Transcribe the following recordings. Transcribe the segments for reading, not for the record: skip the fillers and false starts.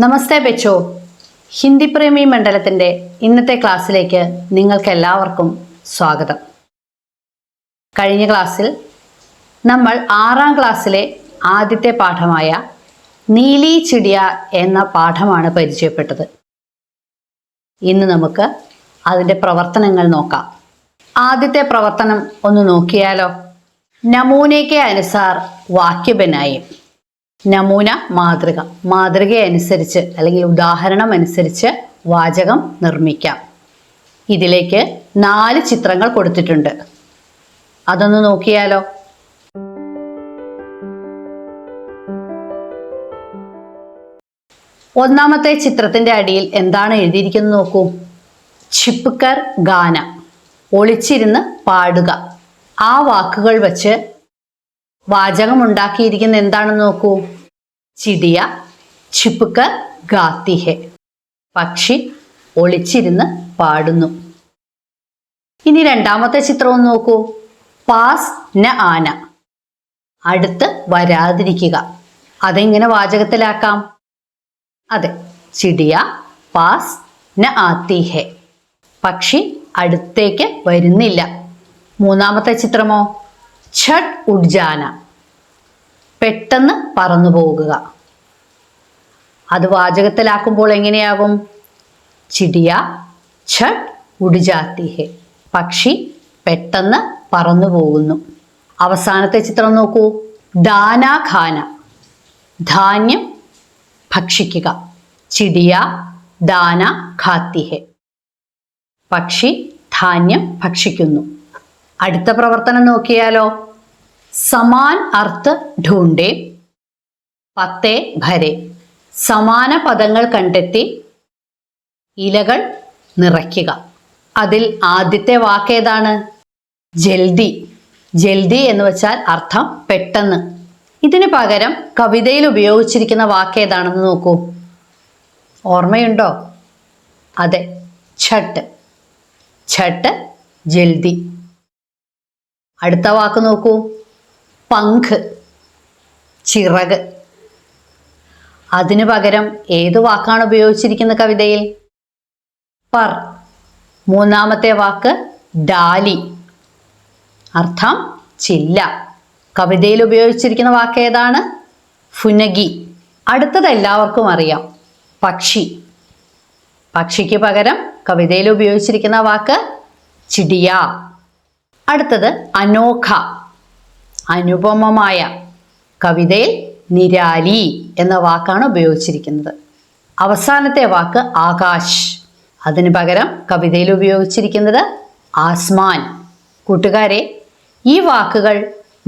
നമസ്തേ ബച്ചോ. ഹിന്ദി പ്രേമി മണ്ഡലത്തിൻ്റെ ഇന്നത്തെ ക്ലാസ്സിലേക്ക് നിങ്ങൾക്കെല്ലാവർക്കും സ്വാഗതം. കഴിഞ്ഞ ക്ലാസ്സിൽ നമ്മൾ 6ാം ക്ലാസ്സിലെ ആദ്യത്തെ പാഠമായ നീലി ചിടിയ എന്ന പാഠമാണ് പരിചയപ്പെട്ടത്. ഇന്ന് നമുക്ക് അതിൻ്റെ പ്രവർത്തനങ്ങൾ നോക്കാം. ആദ്യത്തെ പ്രവർത്തനം ഒന്ന് നോക്കിയാലോ. നമൂനെ കെ അനുസാർ വാക്യ ബനായി. നമൂന മാതൃക, മാതൃകയനുസരിച്ച് അല്ലെങ്കിൽ ഉദാഹരണം അനുസരിച്ച് വാചകം നിർമ്മിക്കാം. ഇതിലേക്ക് 4 ചിത്രങ്ങൾ കൊടുത്തിട്ടുണ്ട്. അതൊന്ന് നോക്കിയാലോ. ഒന്നാമത്തെ ചിത്രത്തിൻ്റെ അടിയിൽ എന്താണ് എഴുതിയിരിക്കുന്നത് നോക്കൂ. ഛിപ്കർ ഗാന, ഒളിച്ചിരുന്ന് പാടുക. ആ വാക്കുകൾ വച്ച് വാചകം ഉണ്ടാക്കിയിരിക്കുന്ന എന്താണെന്ന് നോക്കൂ. ചിടിയ ഛിപ്കർ ഗാത്തി ഹെ, പക്ഷി ഒളിച്ചിരുന്ന് പാടുന്നു. ഇനി രണ്ടാമത്തെ ചിത്രം നോക്കൂ. പാസ് ന ആന, അടുത്ത് വരാതിരിക്കുക. അതെങ്ങനെ വാചകത്തിലാക്കാം? അതെ, ചിടിയ പാസ് ന ആത്തി ഹെ, പക്ഷി അടുത്തേക്ക് വരുന്നില്ല. മൂന്നാമത്തെ ചിത്രമോ ഛട്ട് ഉഡ്ജാന, പെട്ടെന്ന് പറന്നു പോകുക. അത് വാചകത്തിലാക്കുമ്പോൾ എങ്ങനെയാകും? ചിടിയ ഛട്ട് ഉഡ്ജാത്തി ഹെ, പക്ഷി പെട്ടെന്ന് പറന്നു പോകുന്നു. അവസാനത്തെ ചിത്രം നോക്കൂ. ദാന ഖാന, ധാന്യം ഭക്ഷിക്കുക. ചിടിയ ദാന ഖാത്തി ഹെ, പക്ഷി ധാന്യം ഭക്ഷിക്കുന്നു. അടുത്ത പ്രവർത്തനം നോക്കിയാലോ. സമാൻ അർത്ഥ ഢൂണ്ടെ പത്തേ ഭരെ, സമാന പദങ്ങൾ കണ്ടെത്തി ഇലകൾ നിറയ്ക്കുക. അതിൽ ആദ്യത്തെ വാക്ക് ഏതാണ്? ജൽദി. ജൽദി എന്ന് വെച്ചാൽ അർത്ഥം പെട്ടെന്ന്. ഇതിന് പകരം കവിതയിൽ ഉപയോഗിച്ചിരിക്കുന്ന വാക്ക് ഏതാണെന്ന് നോക്കൂ. ഓർമ്മയുണ്ടോ? അതെ, ഛട്ട്. ഛട്ട് ജൽദി. അടുത്ത വാക്ക് നോക്കൂ. പങ്ക്, ചിറക്. അതിനു പകരം ഏത് വാക്കാണ് ഉപയോഗിച്ചിരിക്കുന്ന കവിതയിൽ? പർ. മൂന്നാമത്തെ വാക്ക് ഡാലി, അർത്ഥം ചില്ല. കവിതയിൽ ഉപയോഗിച്ചിരിക്കുന്ന വാക്ക് ഏതാണ്? ഫുനഗി. അടുത്തത് എല്ലാവർക്കും അറിയാം, പക്ഷി. പക്ഷിക്ക് പകരം കവിതയിൽ ഉപയോഗിച്ചിരിക്കുന്ന വാക്ക് ചിടിയ. അടുത്തത് അനോഖ, അനുപമമായ. കവിതയിൽ നിരാലി എന്ന വാക്കാണ് ഉപയോഗിച്ചിരിക്കുന്നത്. അവസാനത്തെ വാക്ക് ആകാശ്. അതിന് പകരം കവിതയിൽ ഉപയോഗിച്ചിരിക്കുന്നത് ആസ്മാൻ. കൂട്ടുകാരെ, ഈ വാക്കുകൾ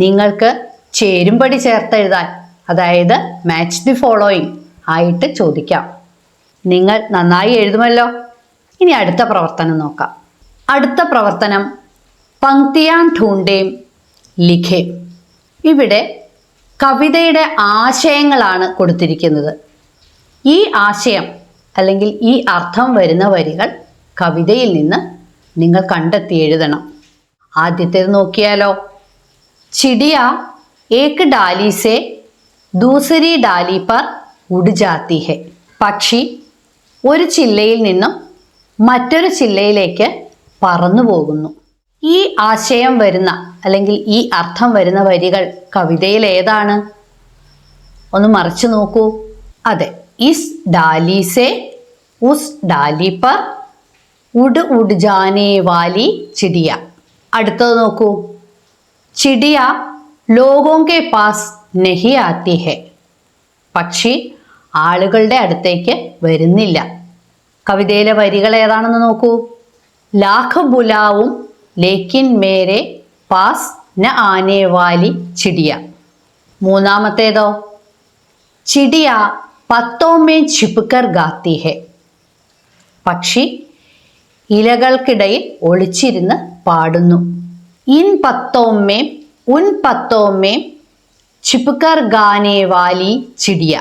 നിങ്ങൾക്ക് ചേരുംപടി ചേർത്തെഴുതാൻ, അതായത് മാച്ച് ദി ഫോളോയിങ് ആയിട്ട് ചോദിക്കാം. നിങ്ങൾ നന്നായി എഴുതുമല്ലോ. ഇനി അടുത്ത പ്രവർത്തനം നോക്കാം. അടുത്ത പ്രവർത്തനം പങ്ക്തിയാൻ ഢൂണ്ടേം ലിഖേ. ഇവിടെ കവിതയുടെ ആശയങ്ങളാണ് കൊടുത്തിരിക്കുന്നത്. ഈ ആശയം അല്ലെങ്കിൽ ഈ അർത്ഥം വരുന്ന വരികൾ കവിതയിൽ നിന്ന് നിങ്ങൾ കണ്ടെത്തി എഴുതണം. ആദ്യത്തേത് നോക്കിയാലോ. ചിടിയ ഏക് ഡാലി സെ ദൂസരി ഡാലി പർ ഉഡ് ജാത്തി ഹെ, പക്ഷി ഒരു ചില്ലയിൽ നിന്നും മറ്റൊരു ചില്ലയിലേക്ക് പറന്നു പോകുന്നു. ഈ ആശയം വരുന്ന അല്ലെങ്കിൽ ഈ അർത്ഥം വരുന്ന വരികൾ കവിതയിൽ ഏതാണ്? ഒന്ന് മറിച്ചു നോക്കൂ. അതെ, ഇസ് ഡാലി സെ ഉസ് ഡാലി പർ ഉഡ് ഉഡ് ജാനേ വാലി ചിടിയ. അടുത്തത് നോക്കൂ. ചിടിയ ലോഗോं के पास नहीं आती है, പക്ഷി ആളുകളുടെ അടുത്തേക്ക് വരുന്നില്ല. കവിതയിലെ വരികൾ ഏതാണെന്ന് നോക്കൂ. ലാഖ് ബുലാവും ലേക്കിൻ മേരെ പാസ് ന ആനെ വാലി ചിടിയ. മൂന്നാമത്തേതോ ചിടിയ പത്തോമേ ഛിപ്കർ ഗാത്തി ഹെ, പക്ഷി ഇലകൾക്കിടയിൽ ഒളിച്ചിരുന്ന് പാടുന്നു. ഇൻ പത്തോമേ ഉൻ പത്തോമേ ഛിപ്കർ ഗാനേ വാലി ചിടിയ.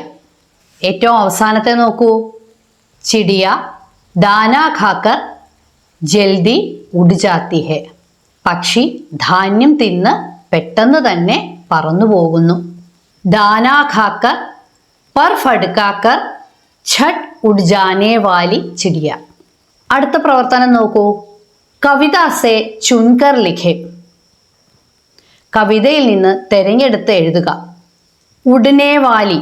ഏറ്റവും അവസാനത്തെ നോക്കൂ. ചിടിയ ദാന ഖാക്കർ ജൽദി ഉഡ് ജാത്തി ഹെ, പക്ഷി ധാന്യം തിന്ന് പെട്ടെന്ന് തന്നെ പറന്നു പോകുന്നു. ദാന ഖാക്കർ पर फड़काकर ഛട്ട് ഉഡ് ജാനേ വാലി ചിടിയ. അടുത്ത പ്രവർത്തനം നോക്കൂ. കവിത സെ ചുൻകർ ലിഖെ. കവിതയിൽ നിന്ന് തിരഞ്ഞെടുത്ത് എഴുതുക. ഉടനെ വാലി.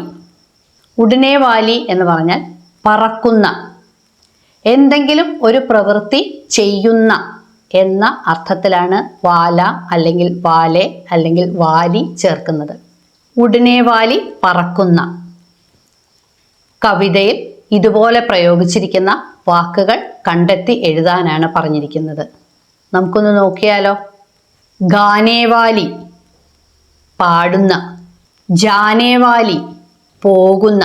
ഉടനെ വാലി എന്ന് പറഞ്ഞാൽ പറക്കുന്ന, എന്തെങ്കിലും ഒരു പ്രവൃത്തി ചെയ്യുന്ന എന്ന അർത്ഥത്തിലാണ് വാല അല്ലെങ്കിൽ വാലെ അല്ലെങ്കിൽ വാലി ചേർക്കുന്നത്. ഉടനെ വാലി പറക്കുന്ന. കവിതയിൽ ഇതുപോലെ പ്രയോഗിച്ചിരിക്കുന്ന വാക്കുകൾ കണ്ടെത്തി എഴുതാനാണ് പറഞ്ഞിരിക്കുന്നത്. നമുക്കൊന്ന് നോക്കിയാലോ. ഗാനേവാലി പാടുന്ന, ജാനേവാലി പോകുന്ന,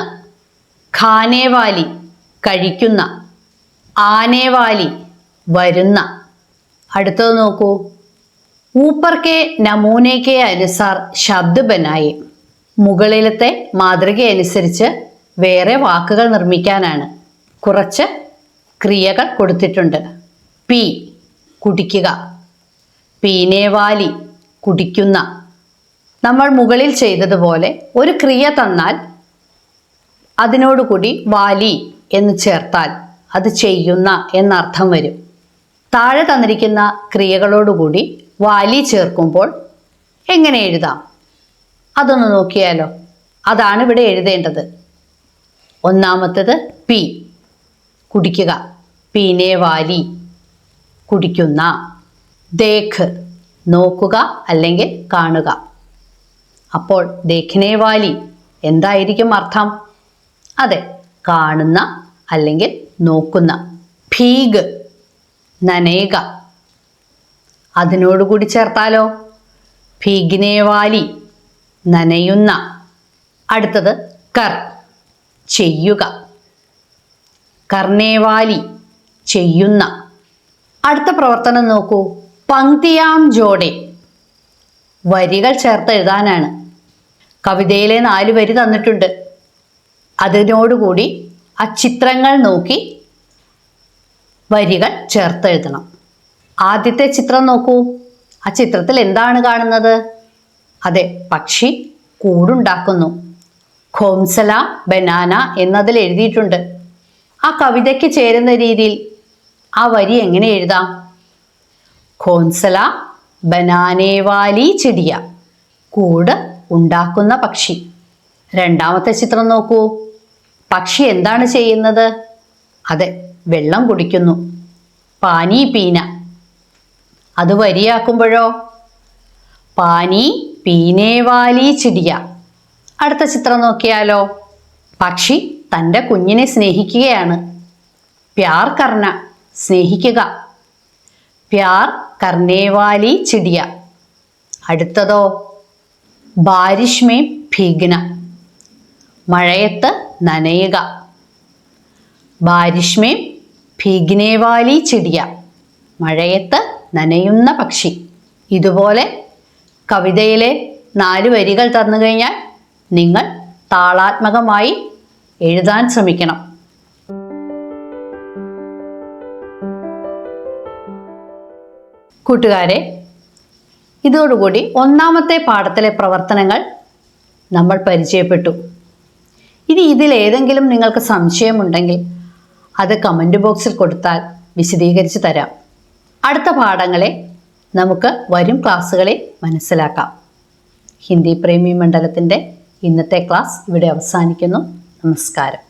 ഖാനേവാലി കഴിക്കുന്ന, ആനേവാലി വരുന്ന. അടുത്തത് നോക്കൂ. ഊപ്പർ കെ നമൂനെ കെ അനുസാർ ശബ്ദ ബനായി. മുകളിലത്തെ മാതൃകയനുസരിച്ച് വേറെ വാക്കുകൾ നിർമ്മിക്കാനാണ്. കുറച്ച് ക്രിയകൾ കൊടുത്തിട്ടുണ്ട്. പി കുടിക്കുക, പീനേവാലി കുടിക്കുന്ന. നമ്മൾ മുകളിൽ ചെയ്തതുപോലെ ഒരു ക്രിയ തന്നാൽ അതിനോടുകൂടി വാലി എന്ന് ചേർത്താൽ അത് ചെയ്യുന്ന എന്നർത്ഥം വരും. താഴെ തന്നിരിക്കുന്ന ക്രിയകളോടുകൂടി വാലി ചേർക്കുമ്പോൾ എങ്ങനെ എഴുതാം? അതൊന്ന് നോക്കിയാലോ. അതാണ് ഇവിടെ എഴുതേണ്ടത്. ഒന്നാമത്തേത് പി കുടിക്കുക, പീനെ വാലി കുടിക്കുന്ന. ദേഖ് നോക്കുക അല്ലെങ്കിൽ കാണുക. അപ്പോൾ ദേഖിനെ വാലി എന്തായിരിക്കും അർത്ഥം? അതെ, കാണുന്ന അല്ലെങ്കിൽ നോക്കുന്ന. ഭീഗ് നനയുക. അതിനോടുകൂടി ചേർത്താലോ? ഭീഗിനെ വാലി നനയുന്ന. അടുത്തത് കർ ചെയ്യുക, കർണേവാലി ചെയ്യുന്ന. അടുത്ത പ്രവർത്തനം നോക്കൂ. പങ്ക്തിയാം ജോഡെ വരികൾ ചേർത്ത് എഴുതാനാണ്. കവിതയിലെ 4 വരി തന്നിട്ടുണ്ട്. അതിനോടുകൂടി ആ ചിത്രങ്ങൾ നോക്കി വരികൾ ചേർത്ത് എഴുതണം. ആദ്യത്തെ ചിത്രം നോക്കൂ. ആ ചിത്രത്തിൽ എന്താണ് കാണുന്നത്? അതെ, പക്ഷി കൂടുണ്ടാക്കുന്നു. ഖോംസല ബനാന എന്നതിൽ എഴുതിയിട്ടുണ്ട്. ആ കവിതയ്ക്ക് ചേരുന്ന രീതിയിൽ ആ വരി എങ്ങനെ എഴുതാം? ഖോംസല ബനാനേവാലി ചിടിയ, കൂട് ഉണ്ടാക്കുന്ന പക്ഷി. രണ്ടാമത്തെ ചിത്രം നോക്കൂ. പക്ഷി എന്താണ് ചെയ്യുന്നത്? അതെ, വെള്ളം കുടിക്കുന്നു. പാനി പീന. അത് വരിയാക്കുമ്പോഴോ? പാനി പീനേവാലി ചിടിയ. അടുത്ത ചിത്രം നോക്കിയാലോ. പക്ഷി തൻ്റെ കുഞ്ഞിനെ സ്നേഹിക്കുകയാണ്. പ്യാർ കർണ സ്നേഹിക്കുക. പ്യാർ കർണേവാലി ചിടിയ. അടുത്തതോ ബാരിഷ് മേ ഭീഗ്ന, മഴയത്ത് നനയുക. ബാരിഷ് മേ ഭീഗ്നേവാലി ചിടിയ, മഴയത്ത് നനയുന്ന പക്ഷി. ഇതുപോലെ കവിതയിലെ 4 വരികൾ തന്നു കഴിഞ്ഞാൽ നിങ്ങൾ താളാത്മകമായി എഴുതാൻ ശ്രമിക്കണം. കൂട്ടുകാരെ, ഇതോടുകൂടി ഒന്നാമത്തെ പാഠത്തിലെ പ്രവർത്തനങ്ങൾ നമ്മൾ പരിചയപ്പെട്ടു. ഇനി ഇതിലേതെങ്കിലും നിങ്ങൾക്ക് സംശയമുണ്ടെങ്കിൽ അത് കമൻറ്റ് ബോക്സിൽ കൊടുത്താൽ വിശദീകരിച്ച് തരാം. അടുത്ത പാഠങ്ങളെ നമുക്ക് വരും ക്ലാസ്സുകളിൽ മനസ്സിലാക്കാം. ഹിന്ദി പ്രേമി മണ്ഡലത്തിൻ്റെ ഇന്നത്തെ ക്ലാസ് ഇവിടെ അവസാനിക്കുന്നു. നമസ്കാരം.